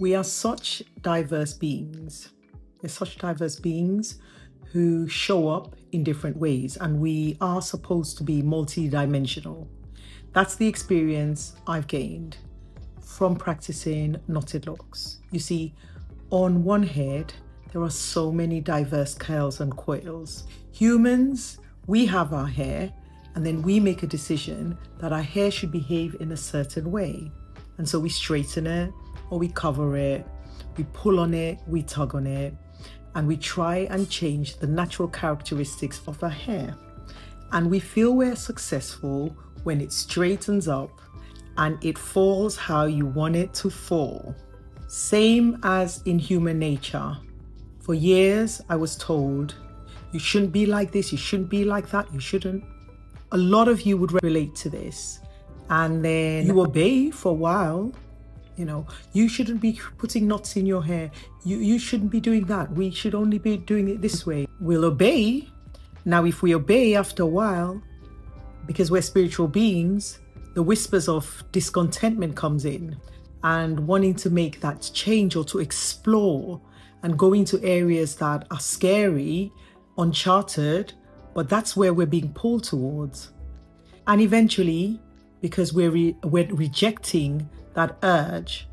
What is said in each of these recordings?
We are such diverse beings. We're such diverse beings who show up in different ways, and we are supposed to be multi-dimensional. That's the experience I've gained from practicing knotted locks. You see, on one head, there are so many diverse curls and coils. Humans, we have our hair, and then we make a decision that our hair should behave in a certain way. And so we straighten it, or we cover it, we pull on it, we tug on it, and we try and change the natural characteristics of our hair. And we feel we're successful when it straightens up and it falls how you want it to fall. Same as in human nature. For years, I was told, you shouldn't be like this, you shouldn't be like that, you shouldn't. A lot of you would relate to this. And then you obey for a while. You know, you shouldn't be putting knots in your hair. You shouldn't be doing that. We should only be doing it this way. We'll obey. Now, if we obey after a while, because we're spiritual beings, the whispers of discontentment comes in, and wanting to make that change or to explore and go into areas that are scary, uncharted, but that's where we're being pulled towards. And eventually, because we're rejecting that urge,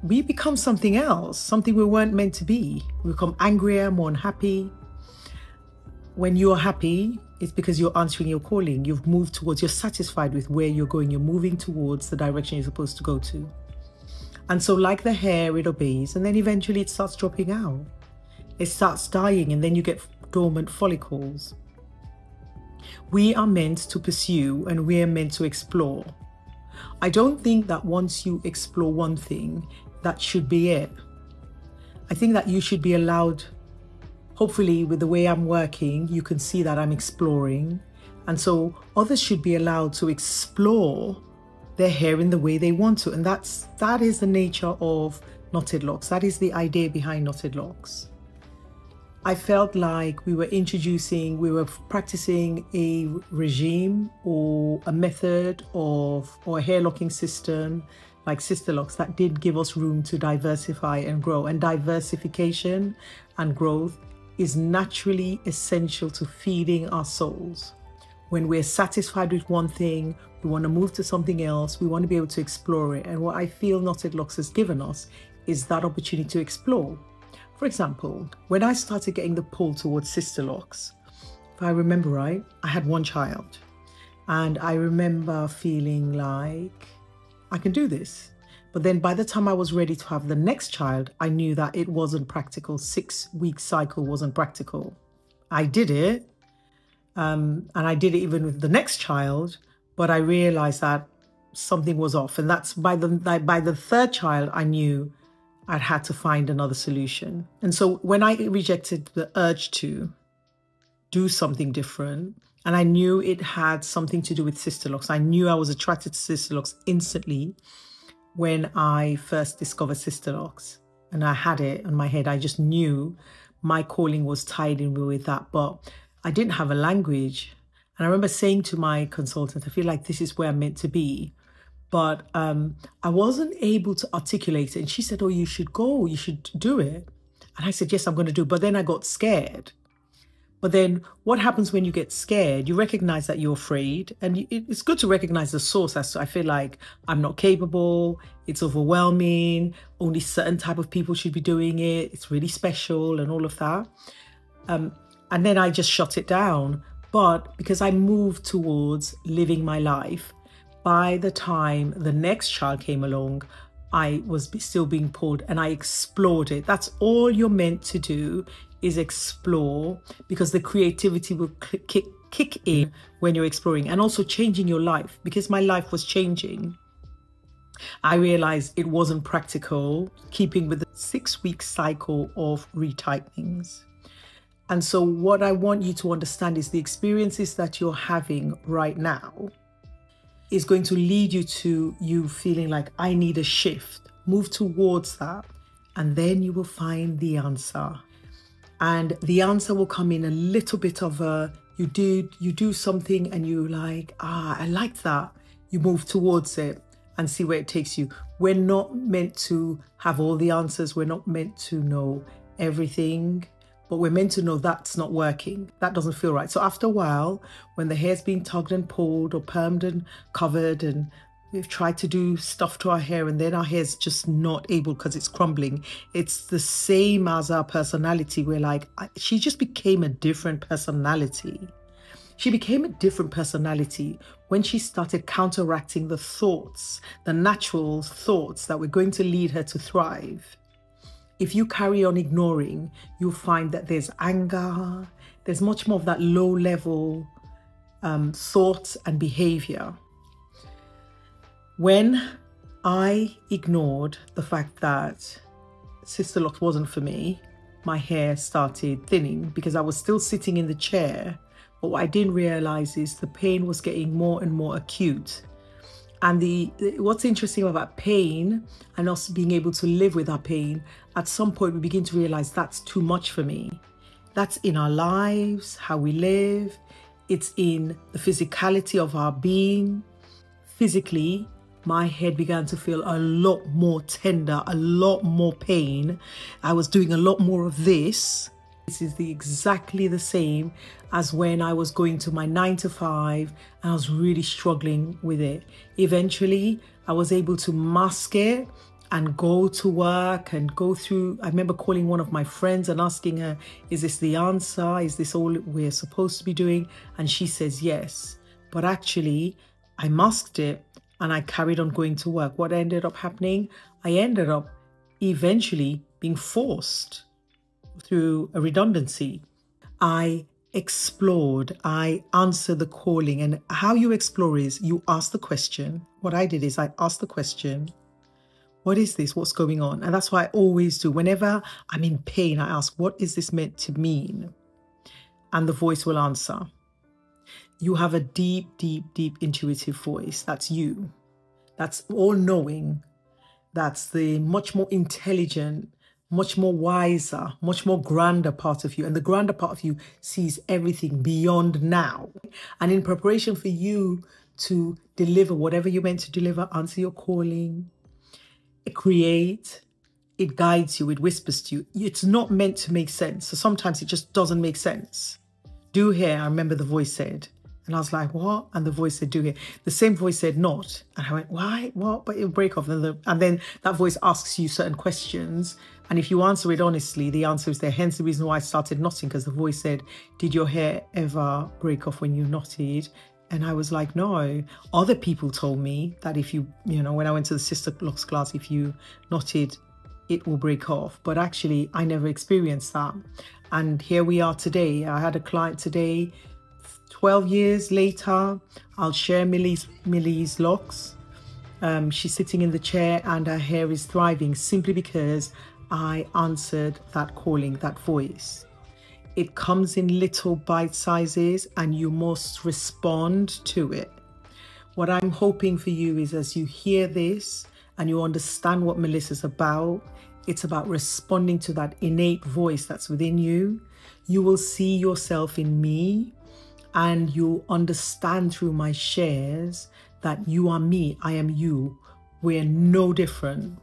we become something else, something we weren't meant to be. We become angrier, more unhappy. When you're happy, it's because you're answering your calling. You've moved towards, you're satisfied with where you're going. You're moving towards the direction you're supposed to go to. And so like the hair, it obeys, and then eventually it starts dropping out. It starts dying, and then you get dormant follicles. We are meant to pursue, and we are meant to explore. I don't think that once you explore one thing, that should be it. I think that you should be allowed, hopefully with the way I'm working, you can see that I'm exploring. And so others should be allowed to explore their hair in the way they want to. And that is the nature of knotted locks. That is the idea behind knotted locks. I felt like we were practicing a regime or a method or a hair locking system like Sisterlocks that did give us room to diversify and grow. And diversification and growth is naturally essential to feeding our souls. When we're satisfied with one thing, we want to move to something else, we want to be able to explore it. And what I feel Knotted Locs has given us is that opportunity to explore. For example, when I started getting the pull towards Sisterlocks, if I remember right, I had one child. And I remember feeling like, I can do this. But then by the time I was ready to have the next child, I knew that it wasn't practical. 6-week cycle wasn't practical. I did it. And I did it even with the next child, but I realized that something was off. And that's by the third child, I knew I'd had to find another solution. And so when I rejected the urge to do something different, and I knew it had something to do with Sisterlocks, I knew I was attracted to Sisterlocks instantly when I first discovered Sisterlocks. And I had it on my head. I just knew my calling was tied in with that, but I didn't have a language. And I remember saying to my consultant, I feel like this is where I'm meant to be. But I wasn't able to articulate it. And she said, oh, you should go, you should do it. And I said, yes, I'm going to do it. But then I got scared. But then what happens when you get scared? You recognize that you're afraid. And it's good to recognize the source. As to, I feel like I'm not capable. It's overwhelming. Only certain type of people should be doing it. It's really special and all of that. And then I just shut it down. But because I moved towards living my life, by the time the next child came along, I was still being pulled and I explored it. That's all you're meant to do, is explore, because the creativity will kick in when you're exploring, and also changing your life. Because my life was changing, I realized it wasn't practical keeping with the 6-week cycle of retightenings. And so what I want you to understand is the experiences that you're having right now is going to lead you to you feeling like, I need a shift. Move towards that, and then you will find the answer. And the answer will come in a little bit of a, you do something and you like, I like that. You move towards it. and see where it takes you. We're not meant to have all the answers. We're not meant to know everything, but we're meant to know that's not working. That doesn't feel right. So after a while, when the hair's being tugged and pulled or permed and covered, and we've tried to do stuff to our hair and then our hair's just not able because it's crumbling, it's the same as our personality. We're like, she just became a different personality. She became a different personality when she started counteracting the thoughts, the natural thoughts that were going to lead her to thrive. If you carry on ignoring, you'll find that there's anger, there's much more of that low level thoughts and behavior. When I ignored the fact that Sisterlocks wasn't for me, my hair started thinning because I was still sitting in the chair. But what I didn't realize is the pain was getting more and more acute. And what's interesting about pain and us being able to live with our pain, at some point we begin to realize that's too much for me. That's in our lives, how we live. It's in the physicality of our being. Physically, my head began to feel a lot more tender, a lot more pain. I was doing a lot more of this. This is exactly the same as when I was going to my 9 to 5 and I was really struggling with it. Eventually, I was able to mask it and go to work and go through. I remember calling one of my friends and asking her, is this the answer? Is this all we're supposed to be doing? And she says yes. But actually, I masked it and I carried on going to work. What ended up happening? I ended up eventually being forced through a redundancy. I explored, I answered the calling. And how you explore is you ask the question. What I did is I asked the question, what is this? What's going on? And that's what I always do. Whenever I'm in pain, I ask, what is this meant to mean? And the voice will answer. You have a deep, deep, deep intuitive voice. That's you. That's all-knowing. That's the much more intelligent, much more wiser, much more grander part of you. And the grander part of you sees everything beyond now. And in preparation for you to deliver whatever you're meant to deliver, answer your calling, create, it guides you, it whispers to you. It's not meant to make sense. So sometimes it just doesn't make sense. Do hair, I remember the voice said. And I was like, what? And the voice said, do hair. The same voice said, not. And I went, why? What? But it'll break off. And then that voice asks you certain questions. And if you answer it honestly, the answer is there. Hence the reason why I started knotting, because the voice said, did your hair ever break off when you knotted? And I was like, no. Other people told me that if you know, when I went to the Sisterlocks class, if you knotted, it will break off. But actually, I never experienced that. And here we are today. I had a client today, 12 years later. I'll share Millie's locks. She's sitting in the chair and her hair is thriving simply because I answered that calling, that voice. It comes in little bite sizes and you must respond to it. What I'm hoping for you is, as you hear this and you understand what Melissa's about, it's about responding to that innate voice that's within you. You will see yourself in me and you'll understand through my shares that you are me, I am you. We're no different.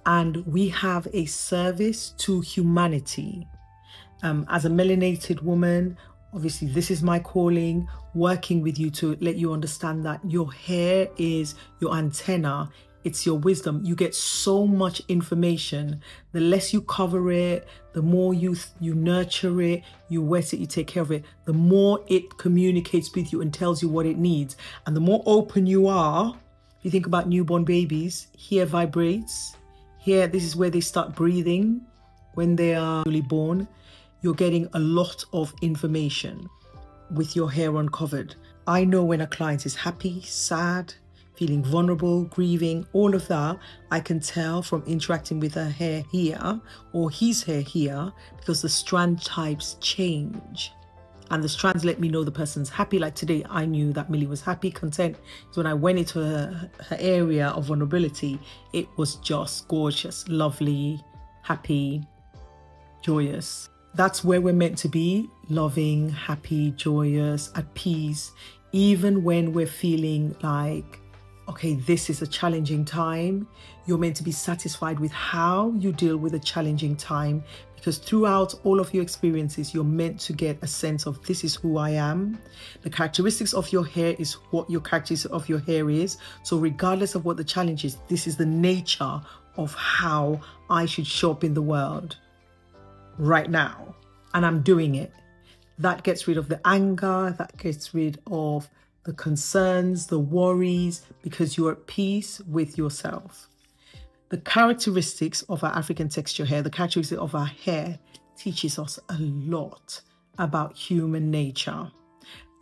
And we have a service to humanity. As a melanated woman, obviously this is my calling, working with you to let you understand that your hair is your antenna. It's your wisdom. You get so much information. The less you cover it, the more you nurture it, you wet it, you take care of it, the more it communicates with you and tells you what it needs. And the more open you are, if you think about newborn babies, hair vibrates. Here, this is where they start breathing when they are newly born. You're getting a lot of information with your hair uncovered. I know when a client is happy, sad, feeling vulnerable, grieving, all of that, I can tell from interacting with her hair here or his hair here, because the strand types change. And the strands let me know the person's happy. Like today, I knew that Millie was happy, content. So when I went into her area of vulnerability, it was just gorgeous, lovely, happy, joyous. That's where we're meant to be, loving, happy, joyous, at peace, even when we're feeling like okay, this is a challenging time. You're meant to be satisfied with how you deal with a challenging time, because throughout all of your experiences, you're meant to get a sense of, this is who I am. The characteristics of your hair is what your characteristics of your hair is. So regardless of what the challenge is, this is the nature of how I should show up in the world right now. And I'm doing it. That gets rid of the anger, that gets rid of the concerns, the worries, because you're at peace with yourself. The characteristics of our African texture hair, the characteristics of our hair teaches us a lot about human nature.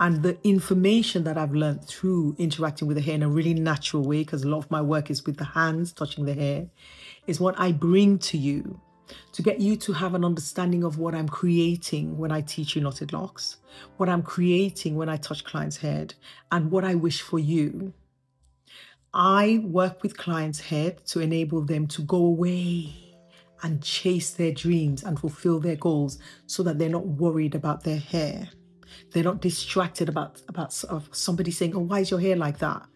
And the information that I've learned through interacting with the hair in a really natural way, because a lot of my work is with the hands touching the hair, is what I bring to you to get you to have an understanding of what I'm creating when I teach you Knotted Locs, what I'm creating when I touch clients' head, and what I wish for you. I work with clients' head to enable them to go away and chase their dreams and fulfill their goals so that they're not worried about their hair. They're not distracted about somebody saying, oh, why is your hair like that?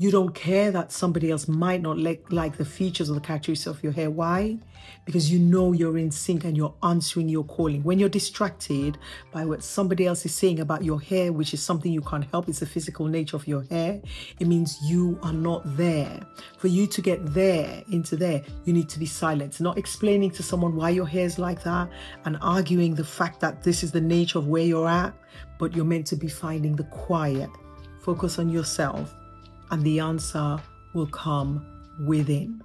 You don't care that somebody else might not like the features or the characteristics of your hair. Why? Because you know you're in sync and you're answering your calling. When you're distracted by what somebody else is saying about your hair, which is something you can't help, it's the physical nature of your hair, it means you are not there. For you to get there, into there, you need to be silent. Not explaining to someone why your hair is like that and arguing the fact that this is the nature of where you're at, but you're meant to be finding the quiet. Focus on yourself, and the answer will come within.